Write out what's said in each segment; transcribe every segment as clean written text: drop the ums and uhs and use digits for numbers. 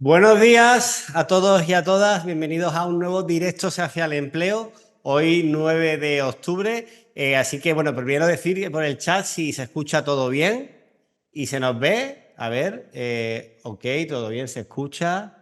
Buenos días a todos y a todas, bienvenidos a un nuevo Directo hacia el Empleo, hoy 9 de octubre, así que bueno, primero decir por el chat si se escucha todo bien y se nos ve, a ver, ok, todo bien, se escucha,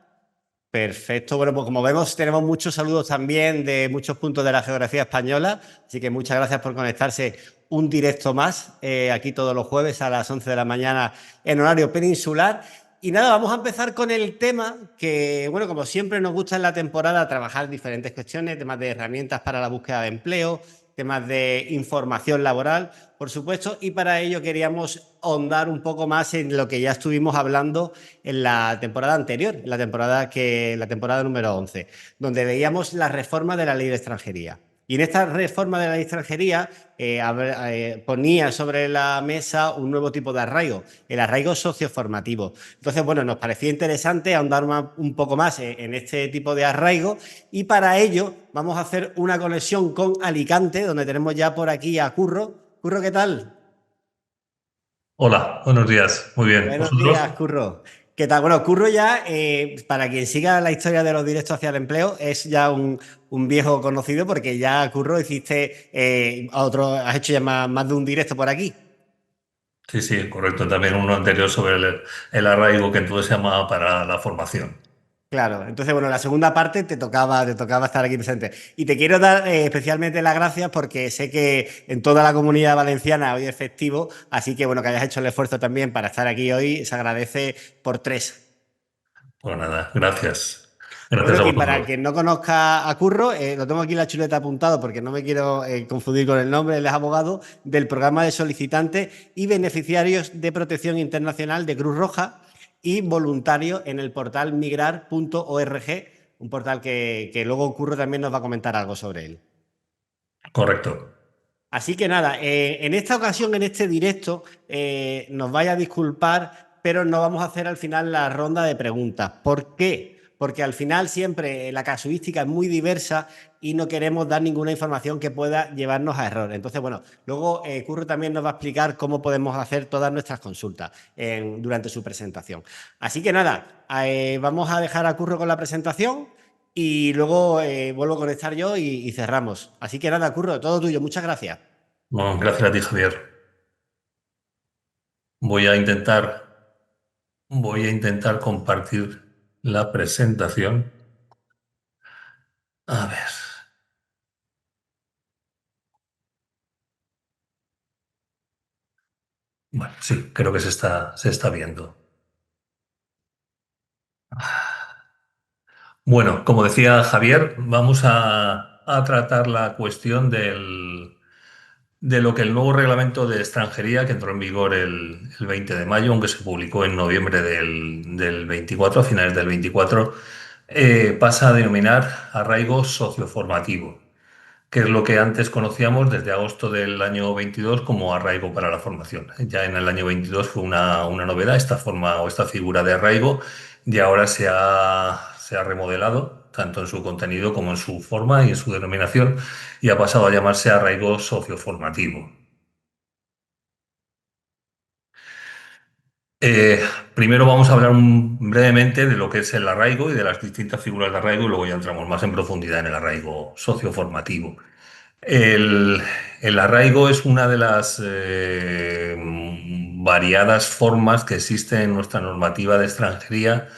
perfecto, bueno, pues como vemos tenemos muchos saludos también de muchos puntos de la geografía española, así que muchas gracias por conectarse un directo más, aquí todos los jueves a las 11 de la mañana en horario peninsular. Y nada, vamos a empezar con el tema que, bueno, como siempre nos gusta en la temporada trabajar diferentes cuestiones, temas de herramientas para la búsqueda de empleo, temas de información laboral, por supuesto, y para ello queríamos ahondar un poco más en lo que ya estuvimos hablando en la temporada anterior, en la temporada número 11, donde veíamos la reforma de la ley de extranjería. Y en esta reforma de la extranjería ponía sobre la mesa un nuevo tipo de arraigo, el arraigo socioformativo. Entonces, bueno, nos parecía interesante ahondar un poco más en este tipo de arraigo y para ello vamos a hacer una conexión con Alicante, donde tenemos ya por aquí a Curro. Curro, ¿qué tal? Hola, buenos días. Muy bien. Buenos días, ¿Vosotros? Curro. ¿Qué tal? Bueno, Curro ya, para quien siga la historia de los directos hacia el empleo, es ya un viejo conocido porque ya, Curro, hiciste has hecho ya más de un directo por aquí. Sí, sí, correcto. También uno anterior sobre el arraigo que entonces se llamaba para la formación. Claro, entonces, bueno, la segunda parte te tocaba estar aquí presente. Y te quiero dar especialmente las gracias porque sé que en toda la comunidad valenciana hoy es festivo, así que, bueno, que hayas hecho el esfuerzo también para estar aquí hoy, se agradece por tres. Pues nada, gracias. Gracias Bueno, a y para vosotros. quien no conozca a Curro, lo tengo aquí en la chuleta apuntado porque no me quiero confundir con el nombre, él es abogado del programa de solicitantes y beneficiarios de protección internacional de Cruz Roja y voluntario en el portal migrar.org, un portal que luego Curro también nos va a comentar algo sobre él. Correcto. Así que nada, en esta ocasión, en este directo, nos vaya a disculpar, pero no vamos a hacer al final la ronda de preguntas. ¿Por qué? Porque al final siempre la casuística es muy diversa y no queremos dar ninguna información que pueda llevarnos a error. Entonces, bueno, luego Curro también nos va a explicar cómo podemos hacer todas nuestras consultas durante su presentación. Así que nada, vamos a dejar a Curro con la presentación y luego vuelvo a conectar yo y cerramos. Así que nada, Curro, todo tuyo. Muchas gracias. Bueno, gracias a ti, Javier. Voy a intentar, voy a intentar compartir la presentación. A ver. Bueno, sí, creo que se está viendo. Bueno, como decía Javier, vamos a tratar la cuestión de lo que el nuevo reglamento de extranjería que entró en vigor el 20 de mayo, aunque se publicó en noviembre del 24, a finales del 24, pasa a denominar arraigo socioformativo, que es lo que antes conocíamos desde agosto del año 22 como arraigo para la formación. Ya en el año 22 fue una novedad esta forma o esta figura de arraigo y ahora se ha remodelado tanto en su contenido como en su forma y en su denominación y ha pasado a llamarse arraigo socioformativo. Eh, Primero vamos a hablar brevemente de lo que es el arraigo y de las distintas figuras de arraigo y luego ya entramos más en profundidad en el arraigo socioformativo. El, el arraigo es una de las variadas formas que existen en nuestra normativa de extranjería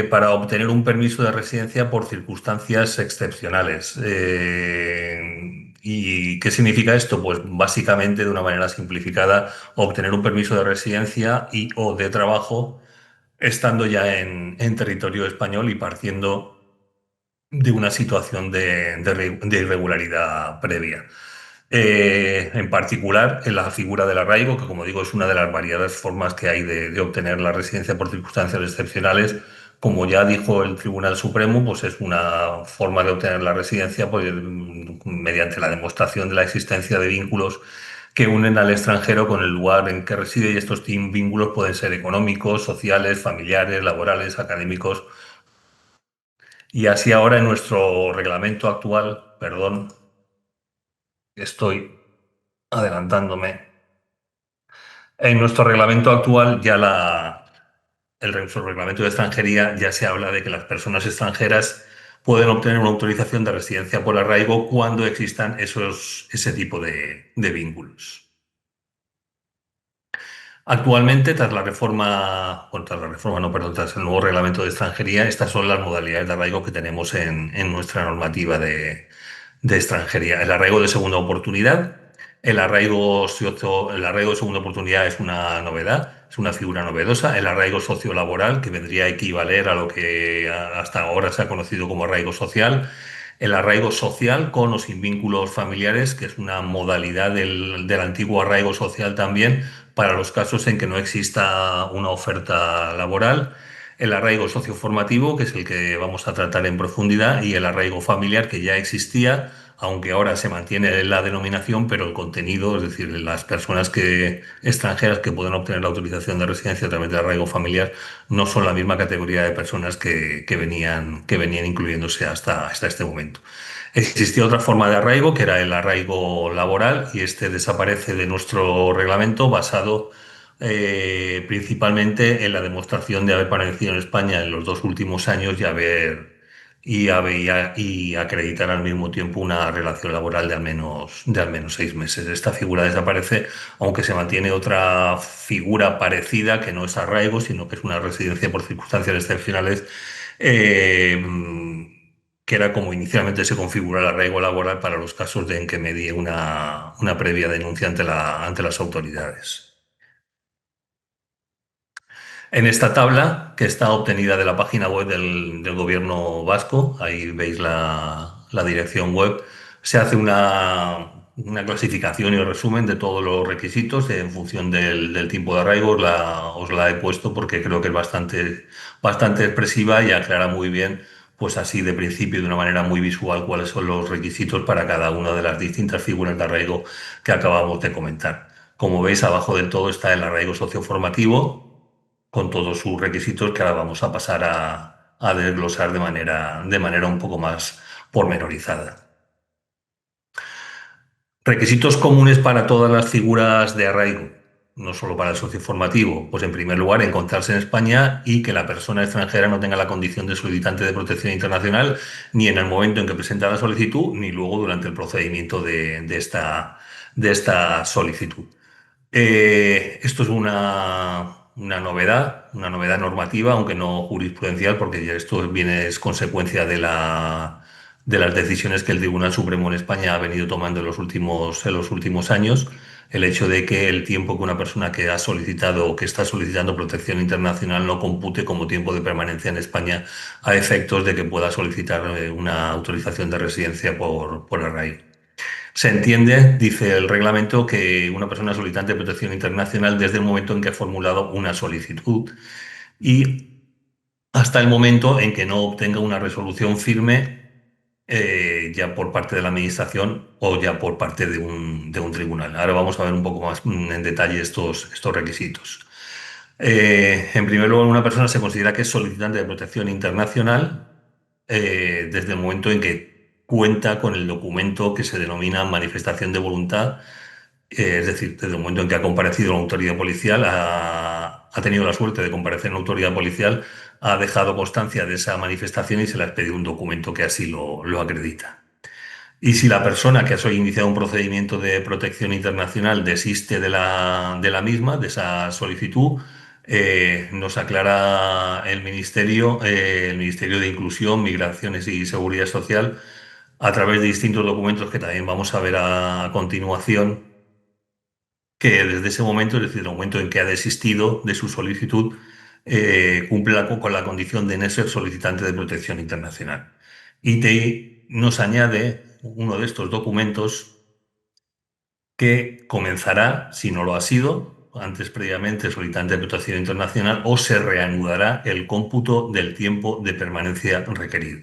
para obtener un permiso de residencia por circunstancias excepcionales. ¿Y qué significa esto? Pues básicamente, de una manera simplificada, obtener un permiso de residencia y o de trabajo estando ya en territorio español y partiendo de una situación de irregularidad previa. En particular, en la figura del arraigo, que como digo es una de las variadas formas que hay de obtener la residencia por circunstancias excepcionales, como ya dijo el Tribunal Supremo, pues es una forma de obtener la residencia pues, mediante la demostración de la existencia de vínculos que unen al extranjero con el lugar en que reside y estos vínculos pueden ser económicos, sociales, familiares, laborales, académicos. Y así ahora en nuestro reglamento actual, perdón, estoy adelantándome. En nuestro reglamento actual ya el reglamento de extranjería ya se habla de que las personas extranjeras pueden obtener una autorización de residencia por arraigo cuando existan ese tipo de vínculos. Actualmente, tras la reforma, no, perdón, tras el nuevo reglamento de extranjería, estas son las modalidades de arraigo que tenemos en nuestra normativa de extranjería. El arraigo de segunda oportunidad. El arraigo de segunda oportunidad es una novedad, es una figura novedosa. El arraigo sociolaboral, que vendría a equivaler a lo que hasta ahora se ha conocido como arraigo social. El arraigo social con o sin vínculos familiares, que es una modalidad del antiguo arraigo social también, para los casos en que no exista una oferta laboral. El arraigo socioformativo, que es el que vamos a tratar en profundidad, y el arraigo familiar, que ya existía, aunque ahora se mantiene la denominación, pero el contenido, es decir, las personas extranjeras que pueden obtener la autorización de residencia a través del arraigo familiar no son la misma categoría de personas que venían incluyéndose hasta este momento. Existía otra forma de arraigo, que era el arraigo laboral, y este desaparece de nuestro reglamento basado principalmente en la demostración de haber permanecido en España en los 2 últimos años y acreditar al mismo tiempo una relación laboral de al menos 6 meses. Esta figura desaparece, aunque se mantiene otra figura parecida, que no es arraigo, sino que es una residencia por circunstancias excepcionales, eh, que era como inicialmente se configura el arraigo laboral para los casos en que medie una previa denuncia ante las autoridades. En esta tabla, que está obtenida de la página web del gobierno vasco, ahí veis la dirección web, se hace una clasificación y resumen de todos los requisitos en función del tipo de arraigo. Os la he puesto porque creo que es bastante expresiva y aclara muy bien, pues así de principio, de una manera muy visual, cuáles son los requisitos para cada una de las distintas figuras de arraigo que acabamos de comentar. Como veis, abajo del todo está el arraigo socioformativo, con todos sus requisitos que ahora vamos a pasar a desglosar de manera un poco más pormenorizada. Requisitos comunes para todas las figuras de arraigo, no solo para el socio formativo. Pues en primer lugar, encontrarse en España y que la persona extranjera no tenga la condición de solicitante de protección internacional ni en el momento en que presenta la solicitud, ni luego durante el procedimiento de esta solicitud. Esto es una novedad normativa, aunque no jurisprudencial, porque ya esto es consecuencia de las decisiones que el Tribunal Supremo en España ha venido tomando en los últimos años. El hecho de que el tiempo que una persona que ha solicitado o que está solicitando protección internacional no compute como tiempo de permanencia en España a efectos de que pueda solicitar una autorización de residencia por arraigo. Se entiende, dice el reglamento, que una persona solicitante de protección internacional desde el momento en que ha formulado una solicitud y hasta el momento en que no obtenga una resolución firme, ya por parte de la Administración o ya por parte de un tribunal. Ahora vamos a ver un poco más en detalle estos requisitos. En primer lugar, una persona se considera que es solicitante de protección internacional desde el momento en que cuenta con el documento que se denomina manifestación de voluntad, es decir, desde el momento en que ha comparecido en la autoridad policial, ha tenido la suerte de comparecer en la autoridad policial, ha dejado constancia de esa manifestación y se le ha pedido un documento que así lo acredita. Y si la persona que ha iniciado un procedimiento de protección internacional desiste de la misma, de esa solicitud, nos aclara el Ministerio de Inclusión, Migraciones y Seguridad Social, a través de distintos documentos que también vamos a ver a continuación, que desde ese momento, es decir, el momento en que ha desistido de su solicitud, cumple con la condición de no ser solicitante de protección internacional. Y nos añade uno de estos documentos que comenzará, si no lo ha sido, antes previamente solicitante de protección internacional, o se reanudará el cómputo del tiempo de permanencia requerido.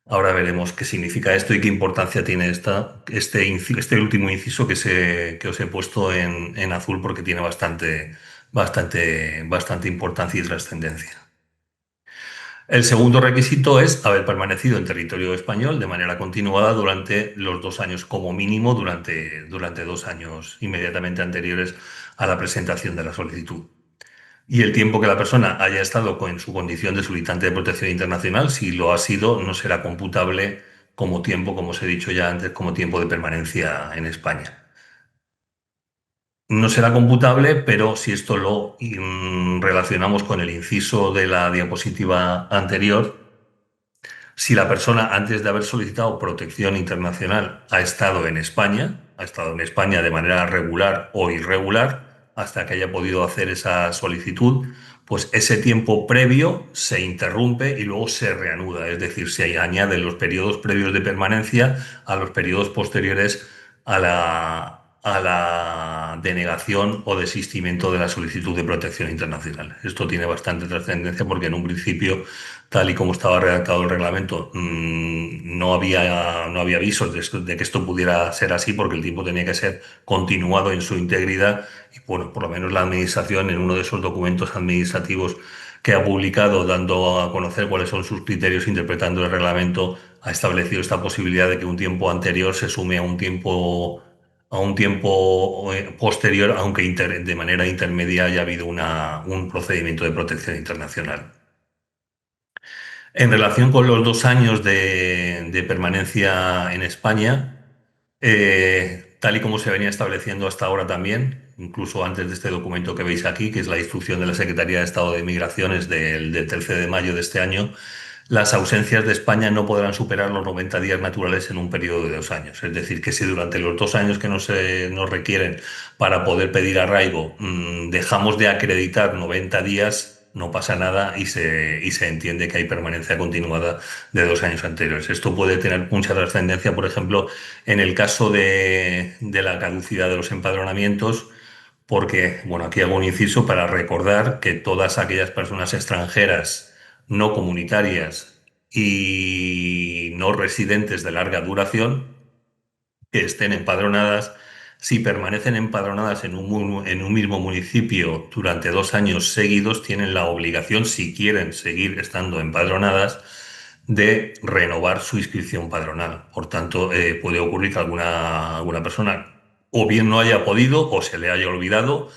Ahora veremos qué significa esto y qué importancia tiene este último inciso que os he puesto en azul, porque tiene bastante importancia y trascendencia. El segundo requisito es haber permanecido en territorio español de manera continuada durante los 2 años, como mínimo durante 2 años inmediatamente anteriores a la presentación de la solicitud. y el tiempo que la persona haya estado en su condición de solicitante de protección internacional, si lo ha sido, no será computable como tiempo, como os he dicho ya antes, como tiempo de permanencia en España. No será computable, pero si esto lo relacionamos con el inciso de la diapositiva anterior, si la persona antes de haber solicitado protección internacional ha estado en España de manera regular o irregular, hasta que haya podido hacer esa solicitud, pues ese tiempo previo se interrumpe y luego se reanuda. Es decir, se añaden los periodos previos de permanencia a los periodos posteriores a la denegación o desistimiento de la solicitud de protección internacional. Esto tiene bastante trascendencia porque en un principio, tal y como estaba redactado el reglamento, no había avisos de que esto pudiera ser así, porque el tiempo tenía que ser continuado en su integridad. Y bueno, por lo menos la Administración, en uno de esos documentos administrativos que ha publicado, dando a conocer cuáles son sus criterios interpretando el reglamento, ha establecido esta posibilidad de que un tiempo anterior se sume a un tiempo posterior, aunque de manera intermedia haya habido un procedimiento de protección internacional. En relación con los 2 años de permanencia en España, tal y como se venía estableciendo hasta ahora también, incluso antes de este documento que veis aquí, que es la instrucción de la Secretaría de Estado de Migraciones del 13 de mayo de este año, las ausencias de España no podrán superar los 90 días naturales en un periodo de 2 años. Es decir, que si durante los 2 años que nos requieren para poder pedir arraigo dejamos de acreditar 90 días, no pasa nada y se entiende que hay permanencia continuada de 2 años anteriores. Esto puede tener mucha trascendencia, por ejemplo, en el caso de la caducidad de los empadronamientos, porque, bueno, aquí hago un inciso para recordar que todas aquellas personas extranjeras no comunitarias y no residentes de larga duración que estén empadronadas, si permanecen empadronadas en un mismo municipio durante 2 años seguidos, tienen la obligación, si quieren seguir estando empadronadas, de renovar su inscripción padronal. Por tanto, puede ocurrir que alguna persona o bien no haya podido o se le haya olvidado,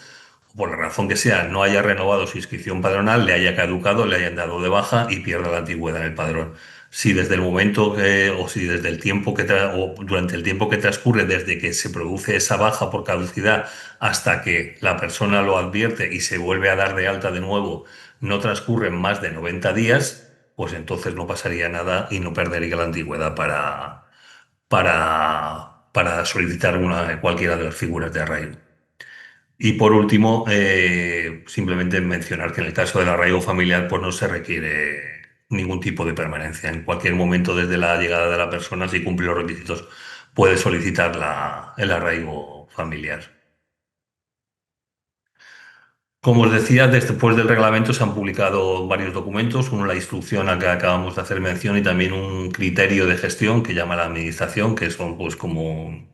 por la razón que sea, no haya renovado su inscripción padronal, le haya caducado, le hayan dado de baja y pierda la antigüedad en el padrón. Si desde el momento o si desde el tiempo o durante el tiempo que transcurre desde que se produce esa baja por caducidad hasta que la persona lo advierte y se vuelve a dar de alta de nuevo, no transcurren más de 90 días, pues entonces no pasaría nada y no perdería la antigüedad para solicitar cualquiera de las figuras de arraigo. Y por último, simplemente mencionar que en el caso del arraigo familiar, pues no se requiere ningún tipo de permanencia. En cualquier momento, desde la llegada de la persona, si cumple los requisitos, puede solicitar el arraigo familiar. Como os decía, después del reglamento se han publicado varios documentos, uno la instrucción a que acabamos de hacer mención y también un criterio de gestión que llama la Administración, que son pues como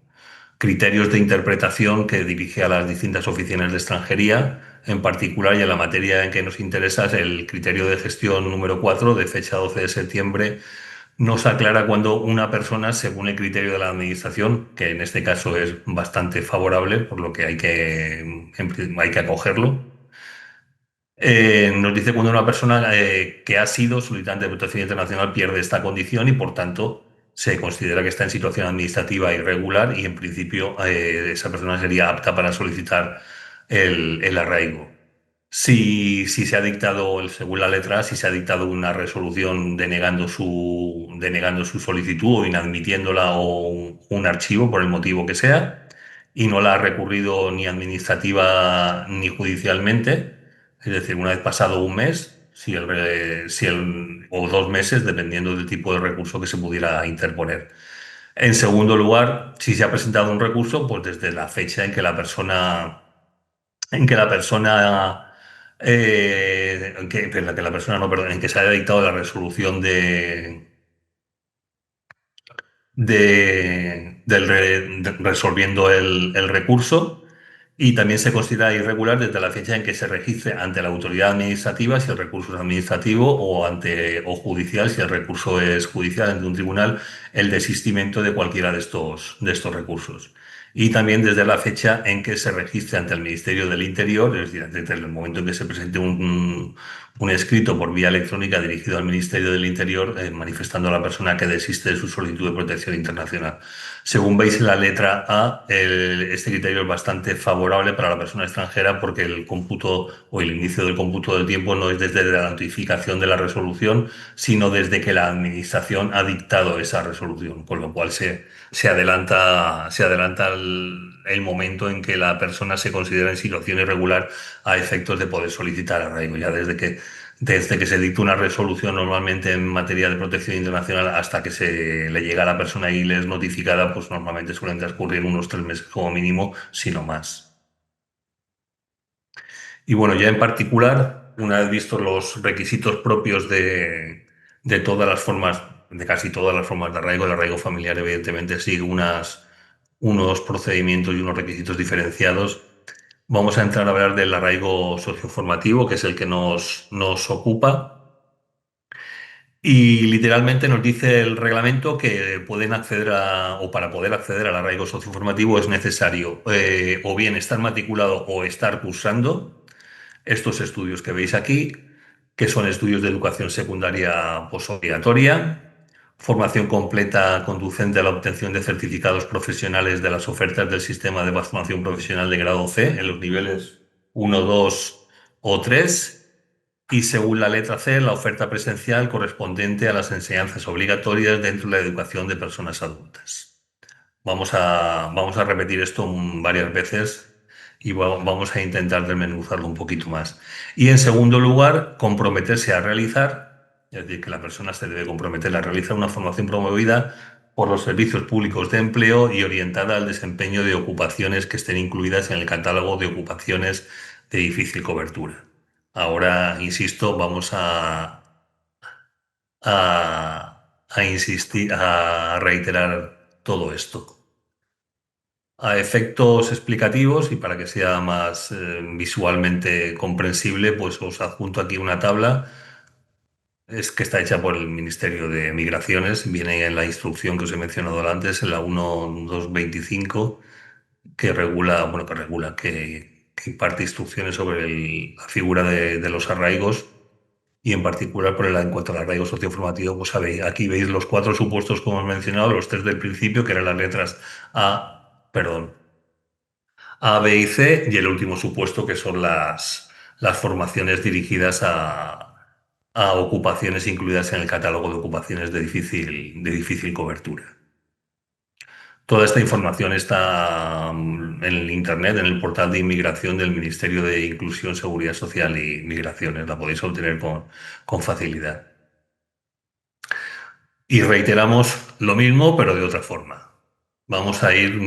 criterios de interpretación que dirige a las distintas oficinas de extranjería. En particular, y en la materia en que nos interesa, es el criterio de gestión número 4 de fecha 12 de septiembre. Nos aclara cuando una persona, según el criterio de la administración, que en este caso es bastante favorable, por lo que hay que acogerlo, nos dice cuando una persona que ha sido solicitante de protección internacional pierde esta condición y, por tanto, se considera que está en situación administrativa irregular y, en principio, esa persona sería apta para solicitar el arraigo. Si se ha dictado, según la letra A, si se ha dictado una resolución denegando su solicitud o inadmitiéndola o un archivo por el motivo que sea, y no la ha recurrido ni administrativa ni judicialmente, es decir, una vez pasado un mes, o 2 meses, dependiendo del tipo de recurso que se pudiera interponer. En segundo lugar, si se ha presentado un recurso, pues desde la fecha en que la persona, no, perdón, en que se haya dictado la resolución resolviendo el recurso, y también se considera irregular desde la fecha en que se registre ante la autoridad administrativa si el recurso es administrativo o judicial si el recurso es judicial ante un tribunal, el desistimiento de cualquiera de estos recursos. y también desde la fecha en que se registre ante el Ministerio del Interior, es decir, desde el momento en que se presente un escrito por vía electrónica dirigido al Ministerio del Interior, manifestando a la persona que desiste de su solicitud de protección internacional. Según veis en la letra A, este criterio es bastante favorable para la persona extranjera porque el cómputo o el inicio del cómputo del tiempo no es desde la notificación de la resolución, sino desde que la Administración ha dictado esa resolución, con lo cual se adelanta el momento en que la persona se considera en situación irregular a efectos de poder solicitar arraigo. Ya desde que se dicta una resolución normalmente en materia de protección internacional hasta que se le llega a la persona y le es notificada, pues normalmente suelen transcurrir unos 3 meses como mínimo, si no más. Y bueno, ya en particular, una vez vistos los requisitos propios de todas las formas, de casi todas las formas de arraigo, el arraigo familiar evidentemente sigue unos procedimientos y unos requisitos diferenciados. Vamos a entrar a hablar del arraigo socioformativo, que es el que nos ocupa. Y literalmente nos dice el reglamento que pueden acceder o para poder acceder al arraigo socioformativo es necesario o bien estar matriculado o estar cursando estos estudios que veis aquí, que son estudios de educación secundaria posobligatoria, formación completa conducente a la obtención de certificados profesionales de las ofertas del sistema de formación profesional de grado C en los niveles 1, 2 o 3. Y según la letra C, la oferta presencial correspondiente a las enseñanzas obligatorias dentro de la educación de personas adultas. Vamos a repetir esto varias veces y vamos a intentar desmenuzarlo un poquito más. Y en segundo lugar, comprometerse a realizar, es decir, que la persona se debe comprometer a realizar una formación promovida por los servicios públicos de empleo y orientada al desempeño de ocupaciones que estén incluidas en el catálogo de ocupaciones de difícil cobertura. Ahora, insisto, vamos a insistir, a reiterar todo esto. A efectos explicativos y para que sea más visualmente comprensible, pues os adjunto aquí una tabla. Es que está hecha por el Ministerio de Migraciones, viene en la instrucción que os he mencionado antes, en la 1225, que imparte instrucciones sobre la figura de los arraigos y en particular en cuanto al arraigo socioformativo, pues aquí veis los 4 supuestos como he mencionado, los 3 del principio, que eran las letras A, B y C, y el último supuesto que son las formaciones dirigidas a ocupaciones incluidas en el catálogo de ocupaciones de difícil cobertura. Toda esta información está en el Internet, en el portal de inmigración del Ministerio de Inclusión, Seguridad Social y Migraciones. La podéis obtener con facilidad. Y reiteramos lo mismo, pero de otra forma. Vamos a ir,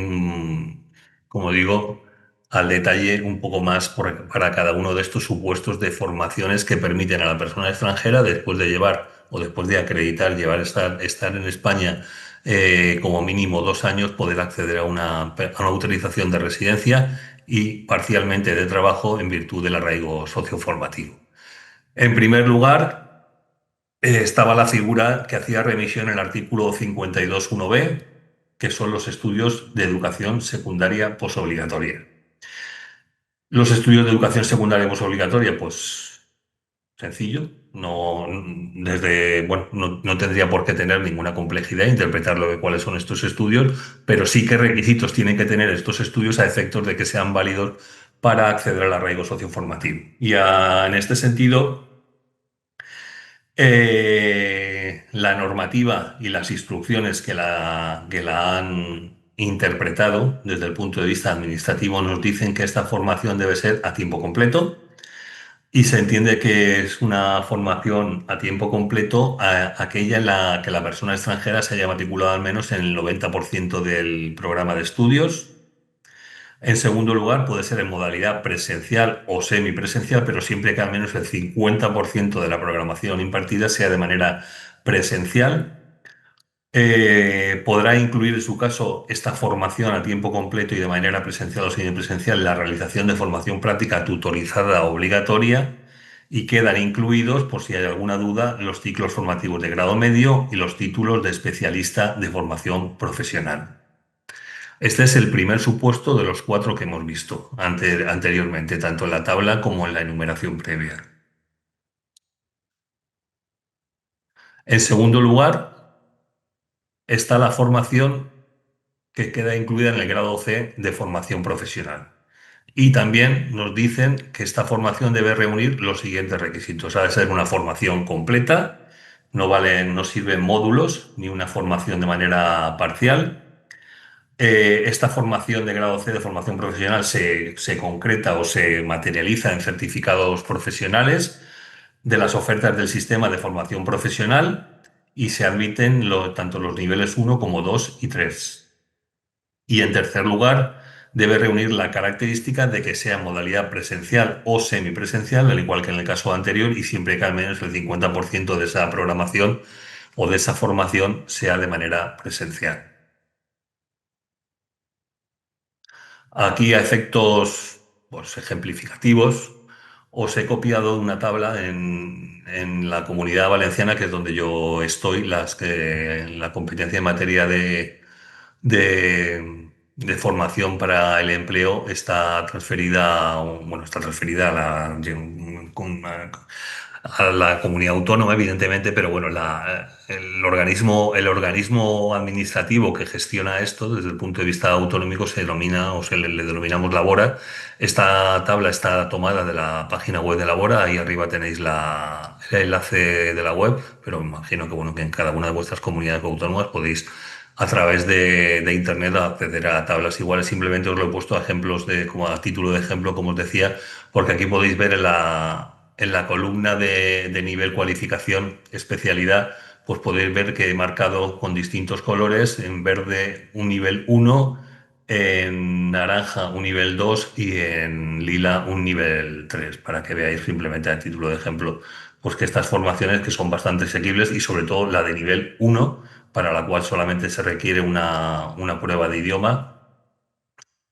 como digo, al detalle un poco más para cada uno de estos supuestos de formaciones que permiten a la persona extranjera, después de llevar o después de acreditar estar en España como mínimo 2 años, poder acceder a una autorización de residencia y parcialmente de trabajo en virtud del arraigo socioformativo. En primer lugar, estaba la figura que hacía remisión en el artículo 52.1b, que son los estudios de educación secundaria posobligatoria. Los estudios de educación secundaria posobligatoria, pues sencillo, no tendría por qué tener ninguna complejidad interpretar cuáles son estos estudios, pero sí qué requisitos tienen que tener estos estudios a efectos de que sean válidos para acceder al arraigo socioformativo. Y en este sentido, la normativa y las instrucciones que la han interpretado desde el punto de vista administrativo nos dicen que esta formación debe ser a tiempo completo y se entiende que es una formación a tiempo completo aquella en la que la persona extranjera se haya matriculado al menos en el 90% del programa de estudios. En segundo lugar, puede ser en modalidad presencial o semipresencial, pero siempre que al menos el 50% de la programación impartida sea de manera presencial. Podrá incluir en su caso esta formación a tiempo completo y de manera presencial o semipresencial la realización de formación práctica tutorizada obligatoria y quedan incluidos, por si hay alguna duda, los ciclos formativos de grado medio y los títulos de especialista de formación profesional. Este es el primer supuesto de los cuatro que hemos visto anteriormente, tanto en la tabla como en la enumeración previa. En segundo lugar, está la formación que queda incluida en el grado C de formación profesional. Y también nos dicen que esta formación debe reunir los siguientes requisitos. Ha de ser una formación completa, no valen, no sirven módulos ni una formación de manera parcial. Esta formación de grado C de formación profesional se concreta o se materializa en certificados profesionales de las ofertas del sistema de formación profesional y se admiten tanto los niveles 1 como 2 y 3. Y en tercer lugar, debe reunir la característica de que sea modalidad presencial o semipresencial, al igual que en el caso anterior, y siempre que al menos el 50% de esa programación o de esa formación sea de manera presencial. Aquí a efectos pues, ejemplificativos, os he copiado una tabla en la Comunidad Valenciana, que es donde yo estoy, la competencia en materia de formación para el empleo está transferida, bueno, está transferida a la comunidad autónoma, evidentemente, pero bueno, el organismo administrativo que gestiona esto desde el punto de vista autonómico se denomina o le denominamos Labora. Esta tabla está tomada de la página web de Labora, ahí arriba tenéis el enlace de la web, pero me imagino que bueno, que en cada una de vuestras comunidades autónomas podéis a través de Internet acceder a tablas iguales. Simplemente os lo he puesto a ejemplos como a título de ejemplo, como os decía, porque aquí podéis ver en la columna de nivel cualificación especialidad, pues podéis ver que he marcado con distintos colores, en verde un nivel 1, en naranja un nivel 2 y en lila un nivel 3 para que veáis simplemente a título de ejemplo, pues que estas formaciones que son bastante asequibles y sobre todo la de nivel 1 para la cual solamente se requiere una prueba de idioma.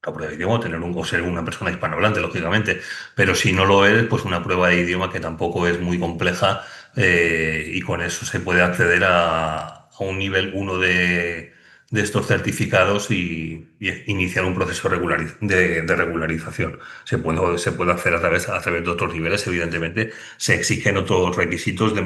La prueba de idioma, o ser una persona hispanohablante, lógicamente, pero si no lo eres, pues una prueba de idioma que tampoco es muy compleja, y con eso se puede acceder a un nivel 1 de estos certificados y iniciar un proceso de regularización. Se puede hacer a través de otros niveles, evidentemente, se exigen otros requisitos de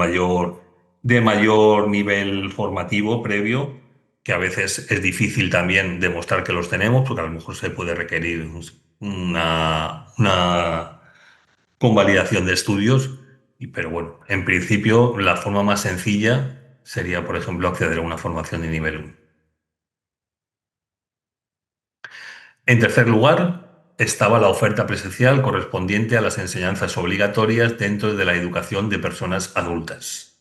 mayor nivel formativo previo, que a veces es difícil también demostrar que los tenemos, porque a lo mejor se puede requerir una convalidación de estudios, pero bueno, en principio la forma más sencilla sería, por ejemplo, acceder a una formación de nivel 1. En tercer lugar, estaba la oferta presencial correspondiente a las enseñanzas obligatorias dentro de la educación de personas adultas,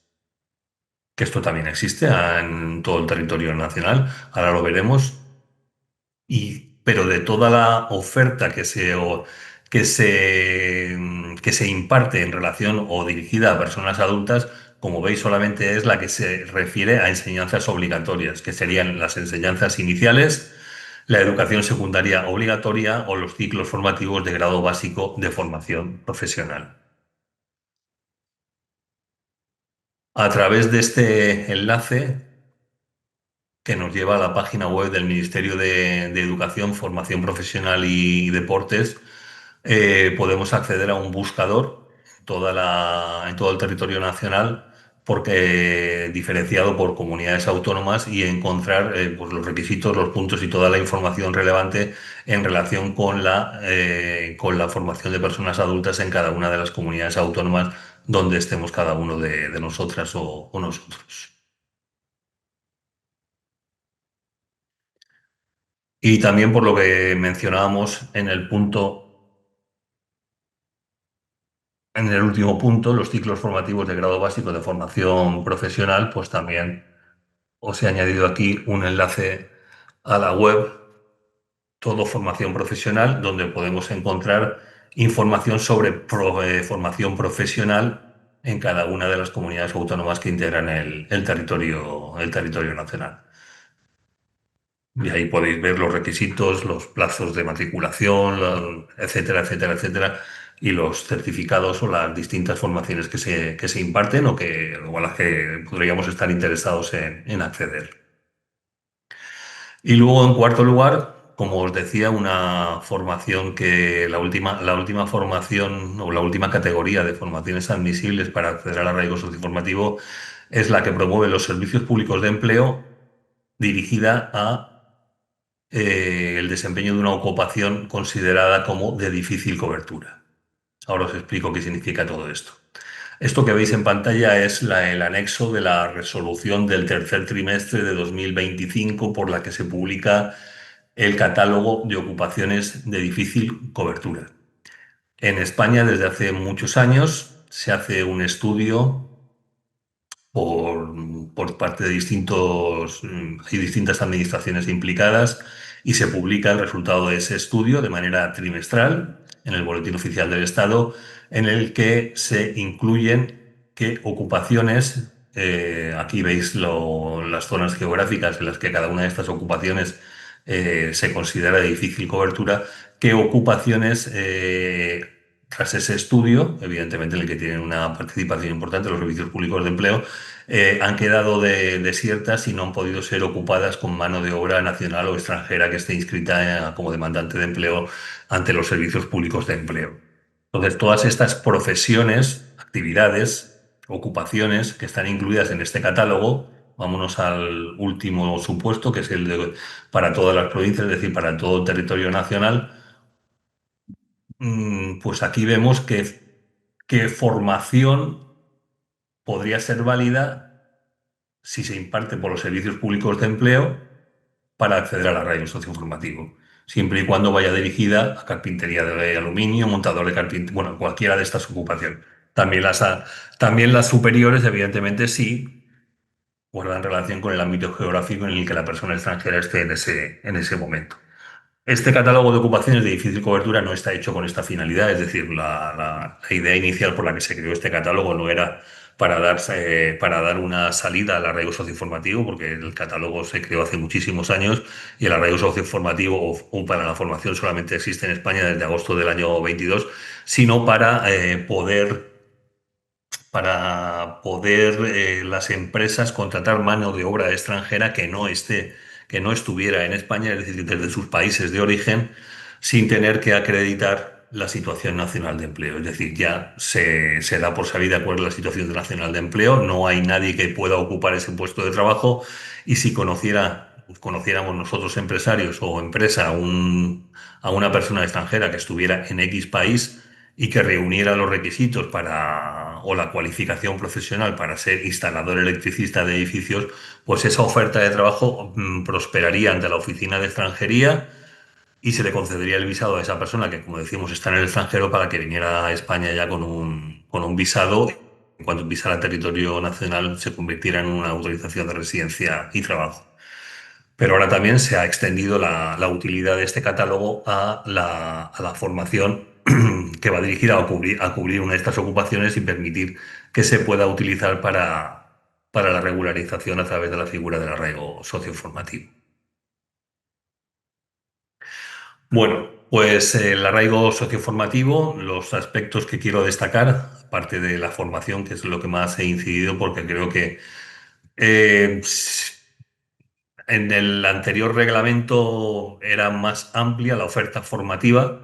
que esto también existe en todo el territorio nacional, ahora lo veremos. Pero de toda la oferta que se imparte en relación o dirigida a personas adultas, como veis, solamente es la que se refiere a enseñanzas obligatorias, que serían las enseñanzas iniciales, la educación secundaria obligatoria o los ciclos formativos de grado básico de formación profesional. A través de este enlace que nos lleva a la página web del Ministerio de Educación, Formación Profesional y Deportes, podemos acceder a un buscador en todo el territorio nacional, porque diferenciado por comunidades autónomas, y encontrar pues los requisitos, los puntos y toda la información relevante en relación con la formación de personas adultas en cada una de las comunidades autónomas donde estemos cada uno de nosotras o nosotros. Y también por lo que mencionábamos en el último punto, los ciclos formativos de grado básico de formación profesional, pues también os he añadido aquí un enlace a la web Todo Formación Profesional, donde podemos encontrar información sobre formación profesional en cada una de las comunidades autónomas que integran el territorio nacional. Y ahí podéis ver los requisitos, los plazos de matriculación, etcétera, etcétera, etcétera, y los certificados o las distintas formaciones que se imparten o a las que podríamos estar interesados en acceder. Y luego, en cuarto lugar, como os decía, una formación que la última formación o la última categoría de formaciones admisibles para acceder al arraigo socioformativo es la que promueve los servicios públicos de empleo dirigida a el desempeño de una ocupación considerada como de difícil cobertura. Ahora os explico qué significa todo esto. Esto que veis en pantalla es el anexo de la resolución del tercer trimestre de 2025 por la que se publica el catálogo de ocupaciones de difícil cobertura. En España, desde hace muchos años, se hace un estudio por parte de hay distintas administraciones implicadas y se publica el resultado de ese estudio de manera trimestral en el Boletín Oficial del Estado, en el que se incluyen qué ocupaciones, aquí veis las zonas geográficas en las que cada una de estas ocupaciones se considera de difícil cobertura, qué ocupaciones tras ese estudio, evidentemente en el que tienen una participación importante los servicios públicos de empleo, han quedado desiertas y no han podido ser ocupadas con mano de obra nacional o extranjera que esté inscrita como demandante de empleo ante los servicios públicos de empleo. Entonces, todas estas profesiones, actividades, ocupaciones que están incluidas en este catálogo, vámonos al último supuesto, que es el de para todas las provincias, es decir, para todo el territorio nacional, pues aquí vemos que formación podría ser válida si se imparte por los servicios públicos de empleo para acceder al arraigo socioformativo, siempre y cuando vaya dirigida a carpintería de aluminio, montador de carpintería, bueno, cualquiera de estas ocupaciones. También también las superiores, evidentemente, sí guardan relación con el ámbito geográfico en el que la persona extranjera esté en ese momento. Este catálogo de ocupaciones de difícil cobertura no está hecho con esta finalidad, es decir, la idea inicial por la que se creó este catálogo no era para dar una salida al arraigo socioformativo, porque el catálogo se creó hace muchísimos años y el arraigo socioformativo o para la formación solamente existe en España desde agosto del año 22, sino para poder las empresas contratar mano de obra extranjera que no estuviera en España, es decir, desde sus países de origen, sin tener que acreditar la situación nacional de empleo. Es decir, ya se da por sabida cuál es la situación nacional de empleo, no hay nadie que pueda ocupar ese puesto de trabajo y si conociéramos nosotros empresarios o empresa a una persona extranjera que estuviera en X país, y que reuniera los requisitos o la cualificación profesional para ser instalador electricista de edificios, pues esa oferta de trabajo prosperaría ante la oficina de extranjería y se le concedería el visado a esa persona que, como decimos, está en el extranjero para que viniera a España ya con un visado. En cuanto pisara territorio nacional, se convirtiera en una autorización de residencia y trabajo. Pero ahora también se ha extendido la utilidad de este catálogo a la formación que va dirigida a cubrir una de estas ocupaciones y permitir que se pueda utilizar para la regularización a través de la figura del arraigo socioformativo. Bueno, pues el arraigo socioformativo, los aspectos que quiero destacar, aparte de la formación, que es lo que más he incidido, porque creo que eh, en el anterior reglamento era más amplia la oferta formativa,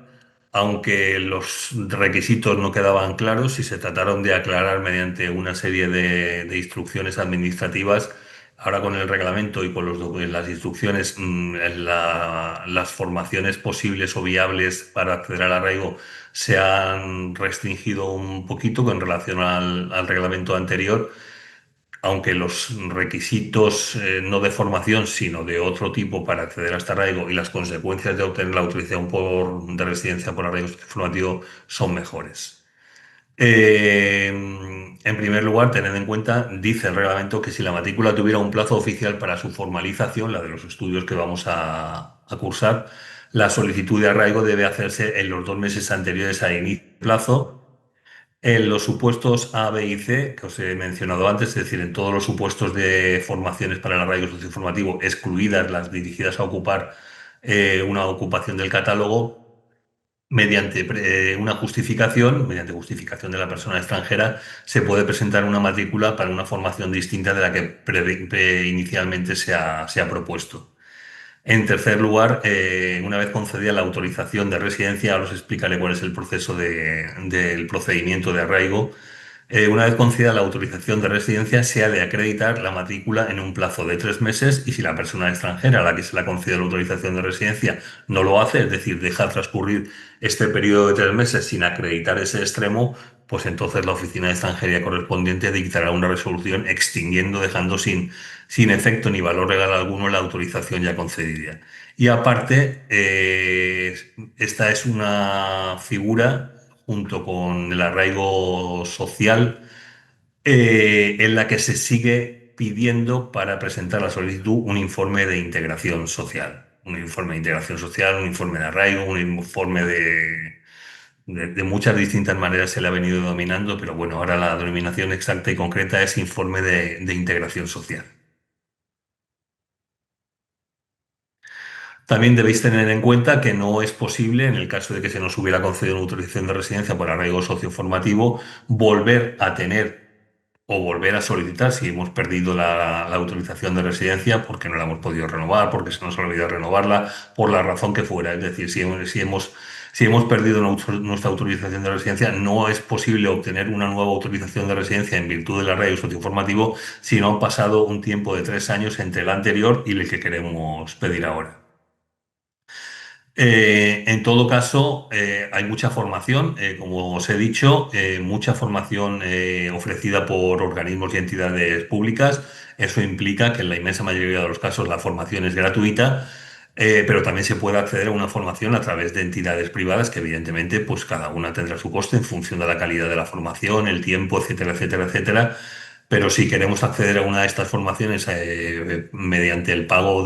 aunque los requisitos no quedaban claros y se trataron de aclarar mediante una serie de instrucciones administrativas. Ahora con el reglamento y con las instrucciones, las formaciones posibles o viables para acceder al arraigo se han restringido un poquito con relación al reglamento anterior, aunque los requisitos no de formación, sino de otro tipo para acceder a este arraigo y las consecuencias de obtener la autorización de residencia por arraigo formativo son mejores. En primer lugar, tened en cuenta, dice el reglamento, que si la matrícula tuviera un plazo oficial para su formalización, la de los estudios que vamos a cursar, la solicitud de arraigo debe hacerse en los 2 meses anteriores al inicio del plazo. En los supuestos A, B y C, que os he mencionado antes, es decir, en todos los supuestos de formaciones para el arraigo socioformativo, excluidas las dirigidas a ocupar una ocupación del catálogo, mediante justificación de la persona extranjera, se puede presentar una matrícula para una formación distinta de la que inicialmente se ha propuesto. En tercer lugar, una vez concedida la autorización de residencia, ahora os explicaré cuál es el proceso del procedimiento de arraigo. Una vez concedida la autorización de residencia, se ha de acreditar la matrícula en un plazo de 3 meses y si la persona extranjera a la que se le ha concedido la autorización de residencia no lo hace, es decir, deja transcurrir este periodo de 3 meses sin acreditar ese extremo, pues entonces la oficina de extranjería correspondiente dictará una resolución extinguiendo, dejando sin efecto ni valor legal alguno la autorización ya concedida. Y aparte, esta es una figura junto con el arraigo social, en la que se sigue pidiendo para presentar la solicitud un informe de integración social. Un informe de integración social, un informe de arraigo, un informe de muchas distintas maneras se le ha venido denominando, pero bueno, ahora la denominación exacta y concreta es informe de integración social. También debéis tener en cuenta que no es posible, en el caso de que se nos hubiera concedido una autorización de residencia por arraigo socioformativo, volver a tener o volver a solicitar si hemos perdido la autorización de residencia porque no la hemos podido renovar, porque se nos ha olvidado renovarla, por la razón que fuera. Es decir, si hemos perdido nuestra autorización de residencia, no es posible obtener una nueva autorización de residencia en virtud del arraigo socioformativo si no han pasado un tiempo de 3 años entre el anterior y el que queremos pedir ahora. En todo caso, hay mucha formación, como os he dicho, mucha formación ofrecida por organismos y entidades públicas. Eso implica que en la inmensa mayoría de los casos la formación es gratuita, pero también se puede acceder a una formación a través de entidades privadas que evidentemente pues cada una tendrá su coste en función de la calidad de la formación, el tiempo, etcétera, etcétera, etcétera. Pero si queremos acceder a una de estas formaciones mediante el pago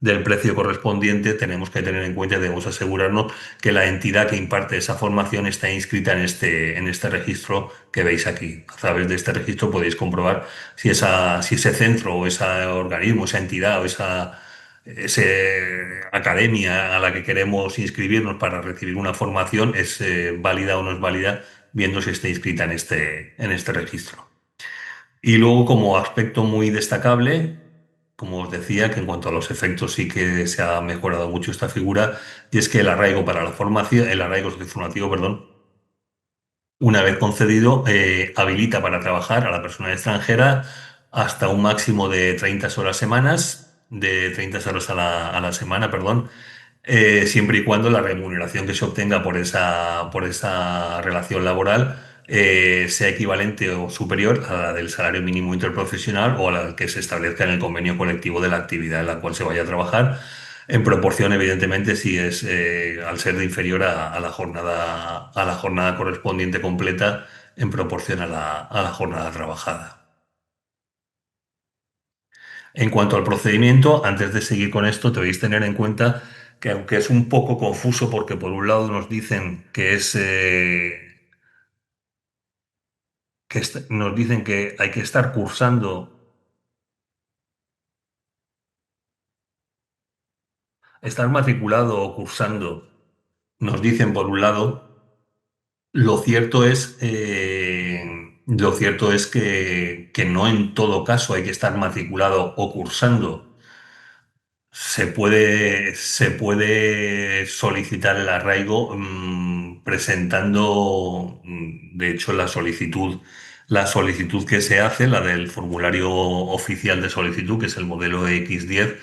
del precio correspondiente, tenemos que tener en cuenta y debemos asegurarnos que la entidad que imparte esa formación está inscrita en este registro que veis aquí. A través de este registro podéis comprobar si ese centro o ese organismo, esa entidad o esa academia a la que queremos inscribirnos para recibir una formación es válida o no es válida, viendo si está inscrita en este registro. Y luego, como aspecto muy destacable, como os decía, que en cuanto a los efectos sí que se ha mejorado mucho esta figura, y es que el arraigo para la formación, el arraigo socioformativo, perdón, una vez concedido, habilita para trabajar a la persona extranjera hasta un máximo de 30 horas semanas, de 30 horas a la semana, perdón, siempre y cuando la remuneración que se obtenga por esa relación laboral sea equivalente o superior a la del salario mínimo interprofesional o a la que se establezca en el convenio colectivo de la actividad en la cual se vaya a trabajar, en proporción, evidentemente, si es al ser de inferior a la jornada correspondiente completa, en proporción a la jornada trabajada. En cuanto al procedimiento, antes de seguir con esto, debéis tener en cuenta que aunque es un poco confuso porque por un lado nos dicen nos dicen que hay que estar cursando, estar matriculado o cursando, nos dicen por un lado, lo cierto es que no en todo caso hay que estar matriculado o cursando. Se puede solicitar el arraigo presentando, de hecho, la solicitud que se hace, la del formulario oficial de solicitud, que es el modelo X10.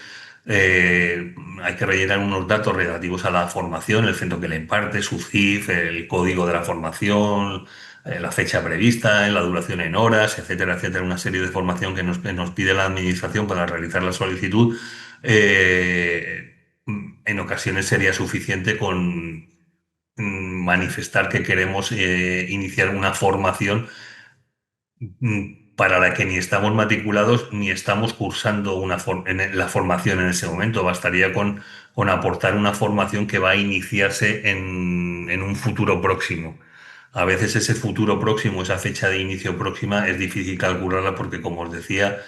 Hay que rellenar unos datos relativos a la formación, el centro que la imparte, su CIF, el código de la formación, la fecha prevista, la duración en horas, etcétera, etcétera, una serie de formación que nos pide la administración para realizar la solicitud. En ocasiones sería suficiente con manifestar que queremos iniciar una formación para la que ni estamos matriculados ni estamos cursando la formación en ese momento. Bastaría con aportar una formación que va a iniciarse en un futuro próximo. A veces ese futuro próximo, esa fecha de inicio próxima, es difícil calcularla porque, como os decía,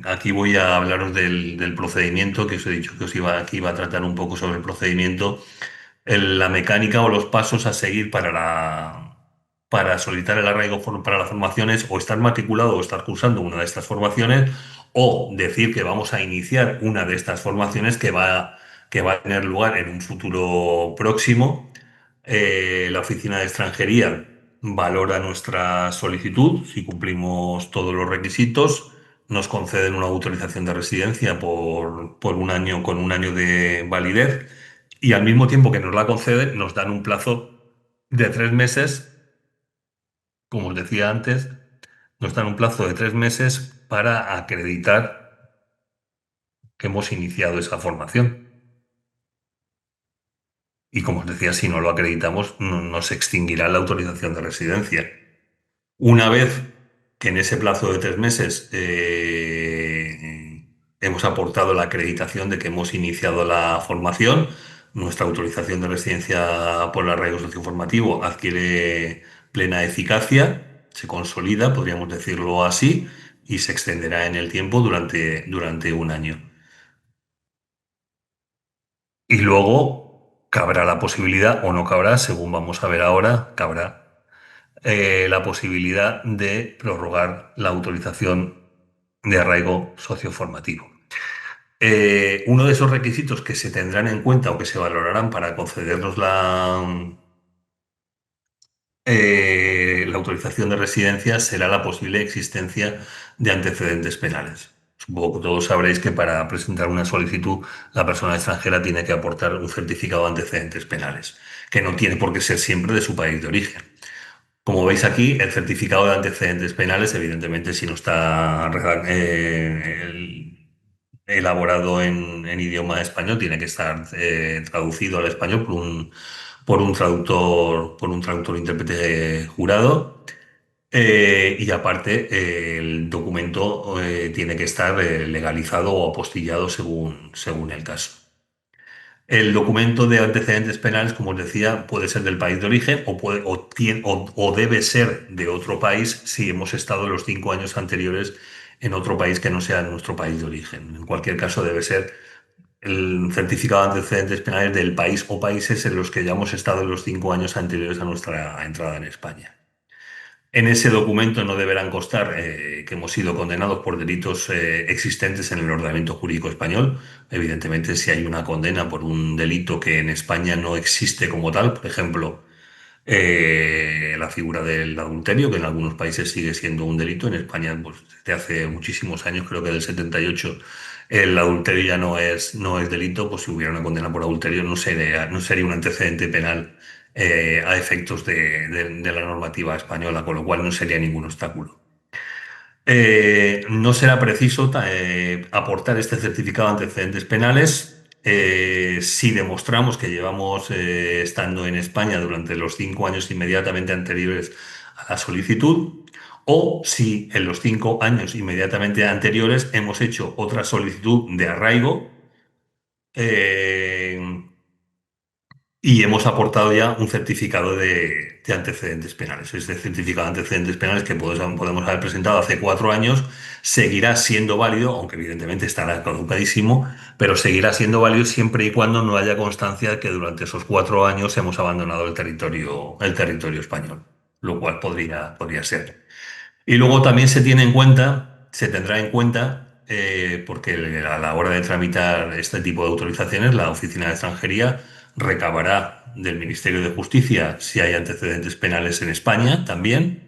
aquí voy a hablaros del procedimiento, que os he dicho que iba a tratar un poco sobre el procedimiento, la mecánica o los pasos a seguir para solicitar el arraigo para las formaciones, o estar matriculado o estar cursando una de estas formaciones, o decir que vamos a iniciar una de estas formaciones que va a tener lugar en un futuro próximo. La Oficina de Extranjería valora nuestra solicitud, si cumplimos todos los requisitos, nos conceden una autorización de residencia por un año con un año de validez y al mismo tiempo que nos la conceden nos dan un plazo de 3 meses, como os decía antes, nos dan un plazo de 3 meses para acreditar que hemos iniciado esa formación. Y como os decía, si no lo acreditamos, nos extinguirá la autorización de residencia. Una vez que en ese plazo de 3 meses hemos aportado la acreditación de que hemos iniciado la formación, nuestra autorización de residencia por el arraigo socioformativo adquiere plena eficacia, se consolida, podríamos decirlo así, y se extenderá en el tiempo durante un año. Y luego cabrá la posibilidad, o no cabrá, según vamos a ver ahora, cabrá la posibilidad de prorrogar la autorización de arraigo socioformativo. Uno de esos requisitos que se tendrán en cuenta o que se valorarán para concedernos la autorización de residencia será la posible existencia de antecedentes penales. Supongo que todos sabréis que para presentar una solicitud la persona extranjera tiene que aportar un certificado de antecedentes penales, que no tiene por qué ser siempre de su país de origen. Como veis aquí, el certificado de antecedentes penales, evidentemente, si no está elaborado en idioma español, tiene que estar traducido al español por un traductor intérprete jurado. Y aparte, el documento tiene que estar legalizado o apostillado según el caso. El documento de antecedentes penales, como os decía, puede ser del país de origen o debe ser de otro país si hemos estado los 5 años anteriores en otro país que no sea nuestro país de origen. En cualquier caso, debe ser el certificado de antecedentes penales del país o países en los que ya hemos estado en los 5 años anteriores a nuestra entrada en España. En ese documento no deberán constar que hemos sido condenados por delitos existentes en el ordenamiento jurídico español. Evidentemente, si hay una condena por un delito que en España no existe como tal, por ejemplo, la figura del adulterio, que en algunos países sigue siendo un delito, en España, pues desde hace muchísimos años, creo que del 78, el adulterio ya no es delito, pues si hubiera una condena por adulterio no sería un antecedente penal a efectos de la normativa española, con lo cual no sería ningún obstáculo. No será preciso aportar este certificado de antecedentes penales si demostramos que llevamos estando en España durante los 5 años inmediatamente anteriores a la solicitud o si en los 5 años inmediatamente anteriores hemos hecho otra solicitud de arraigo eh, y hemos aportado ya un certificado de antecedentes penales. Este certificado de antecedentes penales que podemos haber presentado hace 4 años seguirá siendo válido, aunque evidentemente estará caducadísimo, pero seguirá siendo válido siempre y cuando no haya constancia de que durante esos 4 años hemos abandonado el territorio español, lo cual podría ser. Y luego también se tendrá en cuenta, porque a la hora de tramitar este tipo de autorizaciones, la Oficina de Extranjería recabará del Ministerio de Justicia si hay antecedentes penales en España también,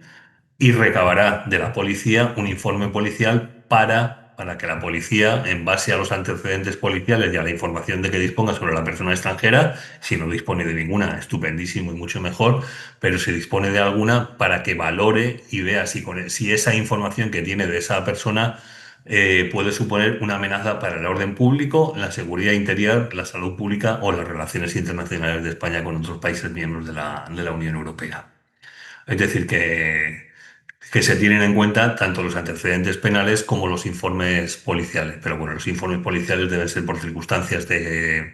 y recabará de la policía un informe policial para que la policía, en base a los antecedentes policiales y a la información de que disponga sobre la persona extranjera, si no dispone de ninguna, estupendísimo y mucho mejor, pero si dispone de alguna, para que valore y vea si esa información que tiene de esa persona puede suponer una amenaza para el orden público, la seguridad interior, la salud pública o las relaciones internacionales de España con otros países miembros de la Unión Europea. Es decir, que se tienen en cuenta tanto los antecedentes penales como los informes policiales. Pero bueno, los informes policiales deben ser por circunstancias de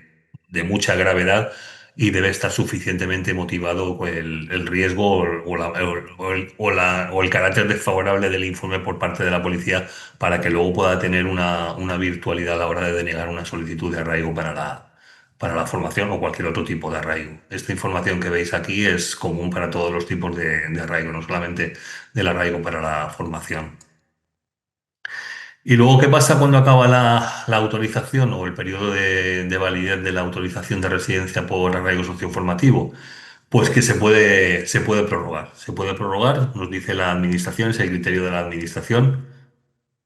mucha gravedad y debe estar suficientemente motivado el riesgo o el carácter desfavorable del informe por parte de la policía para que luego pueda tener una virtualidad a la hora de denegar una solicitud de arraigo para la formación o cualquier otro tipo de arraigo. Esta información que veis aquí es común para todos los tipos de arraigo, no solamente del arraigo para la formación. Y luego, ¿qué pasa cuando acaba la autorización o el periodo de validez de la autorización de residencia por arraigo socioformativo? Pues que se puede prorrogar. Se puede prorrogar, nos dice la administración, es el criterio de la administración.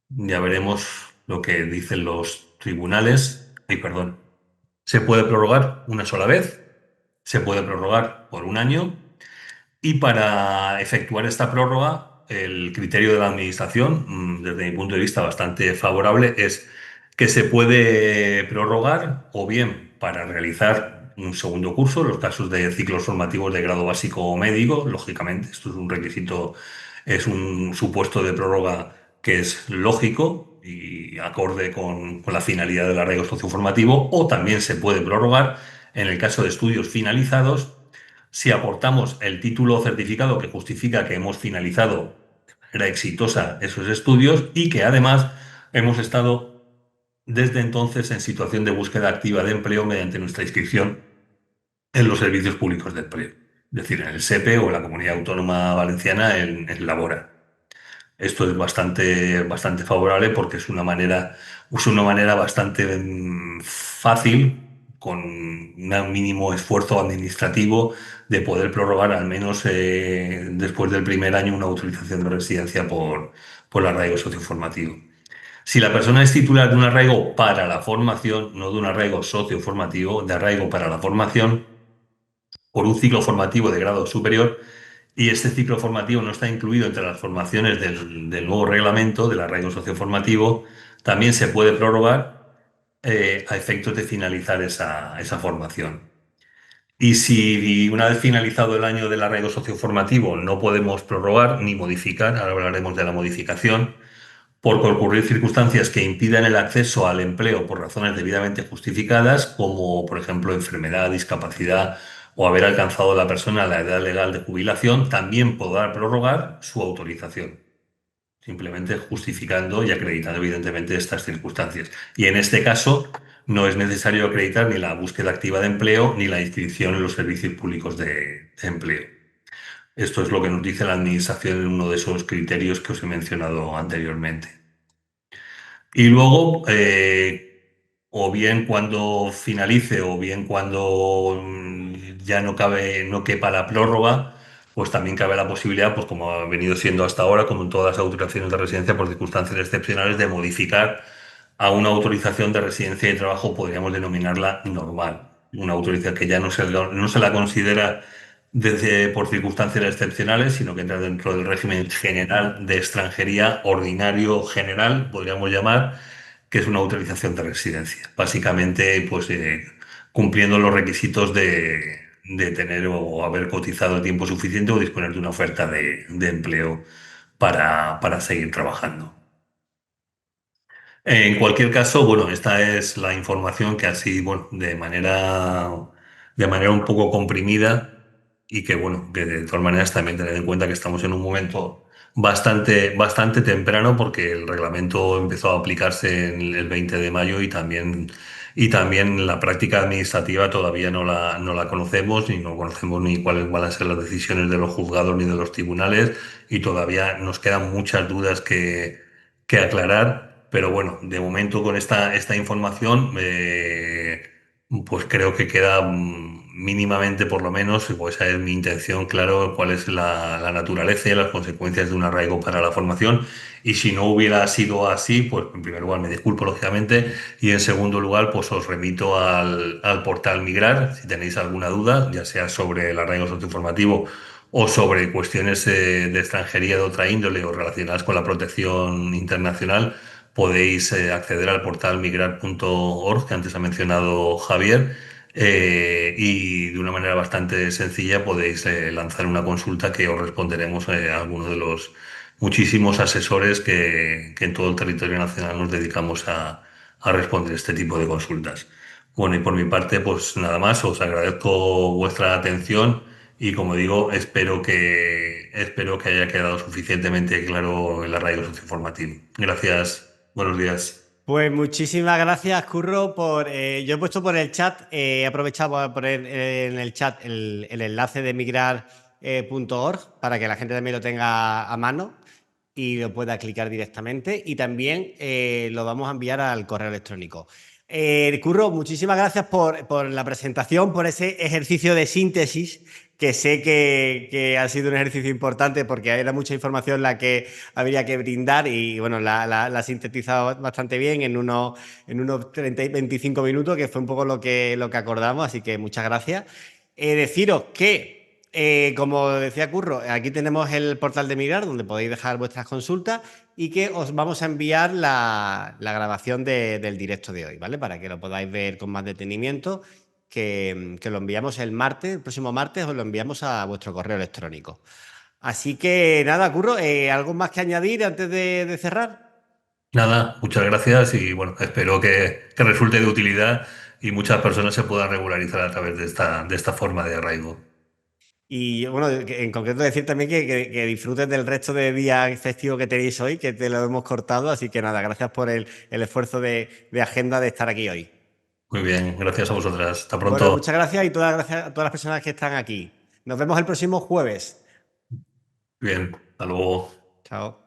Ya veremos lo que dicen los tribunales. Ay, perdón. Se puede prorrogar una sola vez, se puede prorrogar por un año y para efectuar esta prórroga, el criterio de la Administración, desde mi punto de vista bastante favorable, es que se puede prorrogar o bien para realizar un segundo curso, en los casos de ciclos formativos de grado básico o médico, lógicamente, esto es un requisito, es un supuesto de prórroga que es lógico y acorde con la finalidad del arraigo socioformativo, o también se puede prorrogar en el caso de estudios finalizados si aportamos el título o certificado que justifica que hemos finalizado de manera exitosa esos estudios y que además hemos estado desde entonces en situación de búsqueda activa de empleo mediante nuestra inscripción en los servicios públicos de empleo, es decir, en el SEPE o en la Comunidad Autónoma Valenciana en Labora. Esto es bastante favorable porque es una manera bastante fácil, con un mínimo esfuerzo administrativo, de poder prorrogar al menos después del primer año una autorización de residencia por el arraigo socioformativo. Si la persona es titular de un arraigo para la formación, no de un arraigo socioformativo, de arraigo para la formación, por un ciclo formativo de grado superior, y este ciclo formativo no está incluido entre las formaciones del nuevo reglamento del arraigo socioformativo, también se puede prorrogar a efectos de finalizar esa formación. Y si una vez finalizado el año del arraigo socioformativo no podemos prorrogar ni modificar, ahora hablaremos de la modificación, por concurrir circunstancias que impidan el acceso al empleo por razones debidamente justificadas, como por ejemplo enfermedad, discapacidad o haber alcanzado la persona la edad legal de jubilación, también podrá prorrogar su autorización, simplemente justificando y acreditando evidentemente estas circunstancias. Y en este caso no es necesario acreditar ni la búsqueda activa de empleo ni la inscripción en los servicios públicos de empleo. Esto es lo que nos dice la Administración en uno de esos criterios que os he mencionado anteriormente. Y luego, o bien cuando finalice, o bien cuando ya no quepa la prórroga, pues también cabe la posibilidad, pues como ha venido siendo hasta ahora, como en todas las autorizaciones de residencia por circunstancias excepcionales, de modificar a una autorización de residencia y trabajo, podríamos denominarla normal. Una autorización que ya no se la considera por circunstancias excepcionales, sino que entra dentro del régimen general de extranjería ordinario general, podríamos llamar, que es una autorización de residencia. Básicamente, pues cumpliendo los requisitos de tener o haber cotizado tiempo suficiente o disponer de una oferta de empleo para seguir trabajando. En cualquier caso, bueno, esta es la información que así, bueno, de manera un poco comprimida y que, bueno, que de todas maneras también tener en cuenta que estamos en un momento bastante temprano porque el reglamento empezó a aplicarse en el 20 de mayo y también la práctica administrativa todavía no la conocemos y no conocemos ni cuáles van a ser las decisiones de los juzgados ni de los tribunales y todavía nos quedan muchas dudas que aclarar, pero bueno, de momento con esta información, pues creo que queda mínimamente, por lo menos, pues esa es mi intención, claro, cuál es la naturaleza y las consecuencias de un arraigo para la formación. Y si no hubiera sido así, pues en primer lugar me disculpo, lógicamente, y en segundo lugar, pues os remito al portal Migrar, si tenéis alguna duda, ya sea sobre el arraigo socioinformativo o sobre cuestiones de extranjería de otra índole o relacionadas con la protección internacional, podéis acceder al portal migrar.org que antes ha mencionado Javier, y de una manera bastante sencilla podéis lanzar una consulta que os responderemos a alguno de los muchísimos asesores que en todo el territorio nacional nos dedicamos a responder este tipo de consultas. Bueno, y por mi parte, pues nada más, os agradezco vuestra atención. Y como digo, espero que haya quedado suficientemente claro el arraigo socioformativo. Gracias, buenos días. Pues muchísimas gracias, Curro, yo he puesto por el chat, he aprovechado para poner en el chat el enlace de migrar.org para que la gente también lo tenga a mano. y lo pueda clicar directamente y también lo vamos a enviar al correo electrónico. Curro, muchísimas gracias por la presentación, por ese ejercicio de síntesis que sé que ha sido un ejercicio importante porque era mucha información la que habría que brindar y bueno, la ha sintetizado bastante bien en unos 30 y 25 minutos, que fue un poco lo que acordamos, así que muchas gracias. Deciros que, como decía Curro, aquí tenemos el portal de Mirar donde podéis dejar vuestras consultas y que os vamos a enviar la grabación del directo de hoy, ¿vale? Para que lo podáis ver con más detenimiento, que lo enviamos el martes, el próximo martes os lo enviamos a vuestro correo electrónico. Así que nada, Curro, ¿algo más que añadir antes de cerrar? Nada, muchas gracias y bueno, espero que resulte de utilidad y muchas personas se puedan regularizar a través de esta forma de arraigo. Y bueno, en concreto decir también que disfrutes del resto de día festivo que tenéis hoy, que te lo hemos cortado, así que nada, gracias por el esfuerzo de agenda de estar aquí hoy. Muy bien, gracias a vosotras. Hasta Bueno, pronto. muchas gracias y todas gracias a todas las personas que están aquí. Nos vemos el próximo jueves. Bien, hasta luego. Chao.